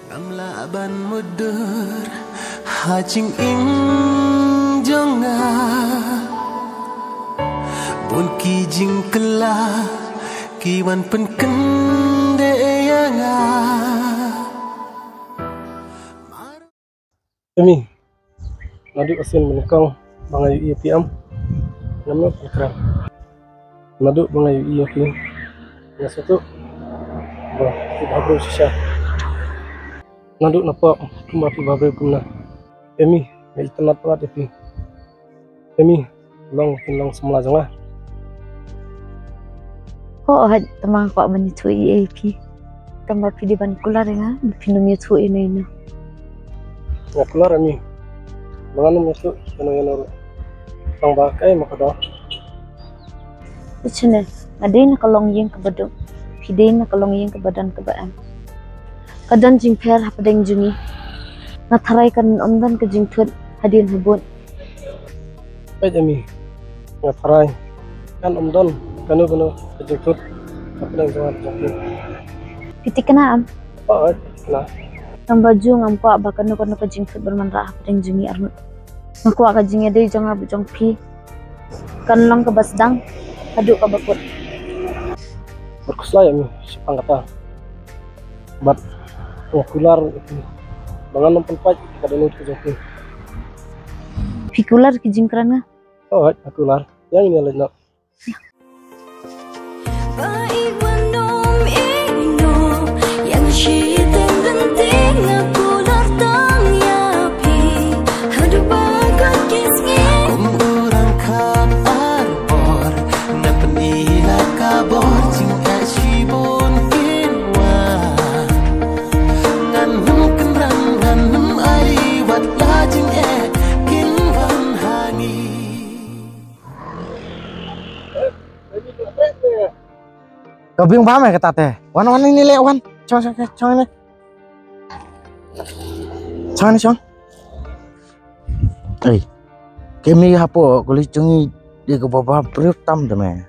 Ban mudur hajing ing jonga bun kijing kela kiwan pen kende yanga Emi nadi asin menikang bangayu iya piam namanya ikram nadu bangayu iya pi nasutu bah tidak bro sisa nadu napa kumba pi babre kumna Emi ya itanat wat pi Emi long semula janga ko had tamang ko mani tu ap tamba pi di ban kular nga pinum ya tu ina ya keluar Emi manganum itu yana tang bakai makado Icune ngadin kalong yeng ke badung pidin kalong yeng ke badan ke baam kadan jing per hapadeng jungi natharai kan omdan ke jing thut hadin habun baik Emi ya farai kan omdon kanu kejutut hapadeng jungi piti kena am oh nah ang baju ngampa bakano ke jing thut bermanra hapadeng jungi armut ngaku ka jing ade janga bujong pi kan long ke basdang aduk ka bakut berkeslay Emi sipang kata bat okular itu bangan tempat kadang itu jadi pikular ki jing krana oh okular yang ini lain Kau bingung paham ya kata teh? Wan ini lek wan, cong ini, cong. Kami hapo kulit cungi dia ke bawah periuk tam tu me,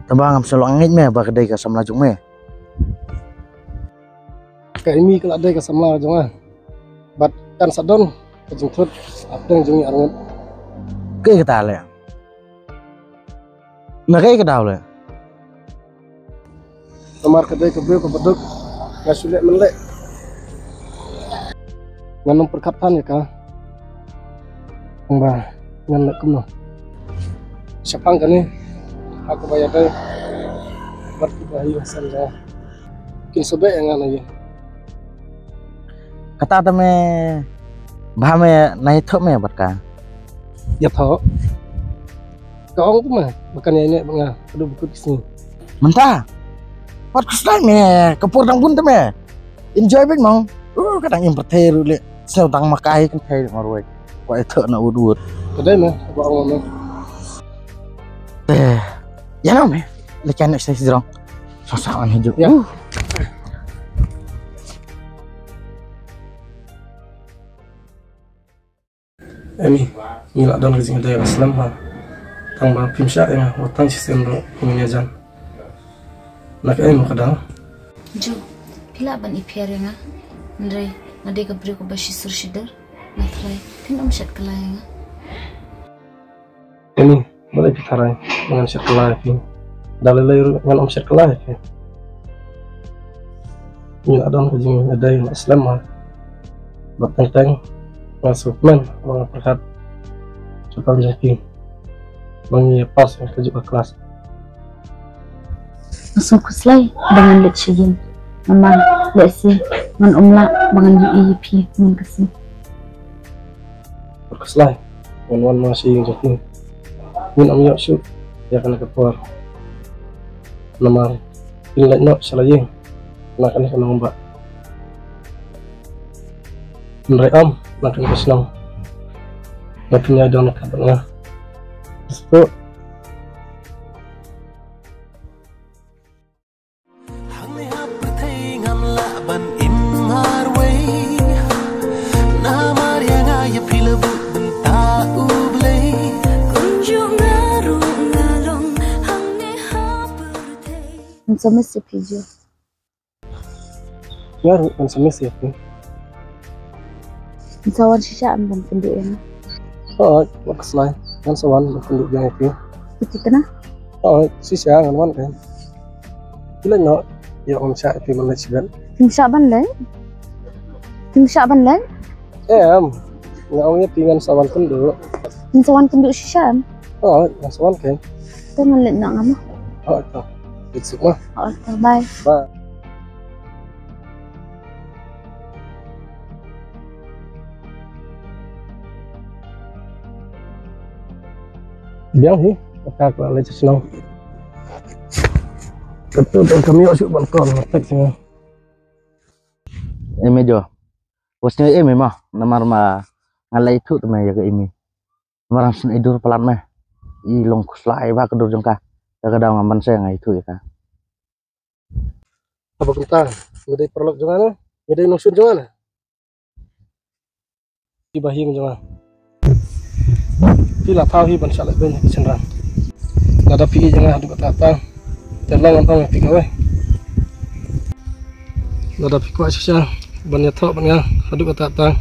tambah ngam selalu angin me, bak kedai kasam laju me. Kayak ini kalau ada kasam laju me, bat kan sadon kejutut apa yang jungi arngut. Kayak kita lek, nak kayak kita lek. Kamar kedai kebel kebeduk nggak sulit melek nganong perkataan ya kah mbah nganlek kuno siapang kan nih aku bayar deh bertibahi asal ya mungkin sobek yang aja Kata teme bahame naik thok me berkah ya tau kau tuh mah bukannya ini bangga aduh buku di sini mentah. Wat keslai me kapur dang pun teme enjoy bit mong kadang imperter le sel tang makai kan thai marwai ko ethok na udut kedai mah bawa ngomong ya no me le kan saya sidrong sasawan hidup ya Emi ngilak dong ke sini daya Islam ha tang bang pimsya ya watang sistem ro pengajan nak mau kadang Jo pila ban ipiar nga ndre ngade ka bri ko bashi sur shidar natrai tin shat kala nga ini boleh ditarai dengan shat kala ini dalilai dengan shat kala ini ini ada kejing ada yang Islam mah bertentang masuk men orang perkat supaya jadi bangi pas yang kerja kelas Masuk kuslay dengan let shigin Maman lesi man umla bangan UEP min kasi berkeslay wan masih yang jadi min amyok syuk ya kan kepor nomor inlet no salayeng nak kan kena mbak menream nak kan kesenang tapi ada nak katanya itu Sama si Pijo. ngaruh kan sama siapa Sawan sisa amban penduk yang. Oh, mak keslai. Ngan sawan penduk yang itu. Itu kena? Oh, sisa ngan man kan. Bila no, ya om sa itu man siban. Tingsa ban lain? Tingsa ban lain? Ngawnya tingan sawan penduk. Sawan penduk sisa. Oh, yang sawan kan. Kita melihat nak ngama. Oh, itu. Itu mah. Oh, bye. Bye. Biang sih, kakak aku lagi senang. Ketua dan kami masuk balkon, ngetek sih. Mejo. Bosnya mah namar mah ngalai itu teman ya ke ini. Marang sun idur pelan mah. I long kuslai ba kedur jengka. Kadang ngaman saya ngai itu ya kan. Apa kentang? Ngedai perlok jangan, ngedai nusun jangan. Ibahing jangan. Pila tahu hi ban salat banyak senrang. Nada pi jangan adu kata. Telang antang pi gawe. Nada pi kuat sisa ban yatok ban adu kata.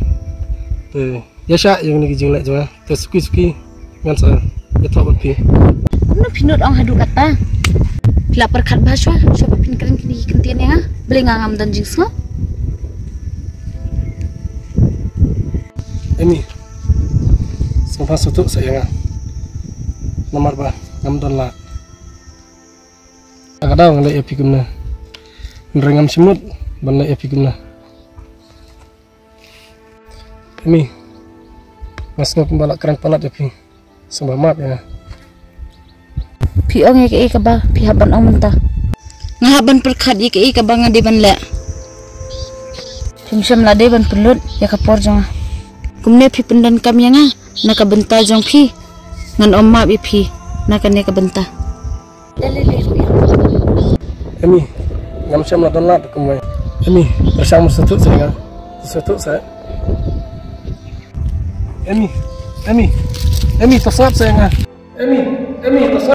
Ya sya yang ni jing lek jangan. Suki ngan sa yatok ban pi. Mana pinut ang hadu kata? Pila perkat bahasa, siapa pin kering kini kentian ya? Beli ngam dan jing semua. Emi. Sampai sutuk saya nomor bah ngam don la. Kadang ngelai epi guna. Ngerengam semut ban epi guna. Emi. Masno pembalak kerang palat epi. Sembah maaf ya. Pi ong ke ka ba pi haban ong mentah. Ngahaban perkat ke ka ba ngade ban la. Simsam lade ban pelut ya kapor jang. Kumne pi pendan kam yang naka benta jang pi ngan omma bi pi naka ne ka benta. Emi, ngam syam la don la kumai. Emi, bersama sutuk saya. Sutuk saya. Emi, tosap saya. Emi, tosap.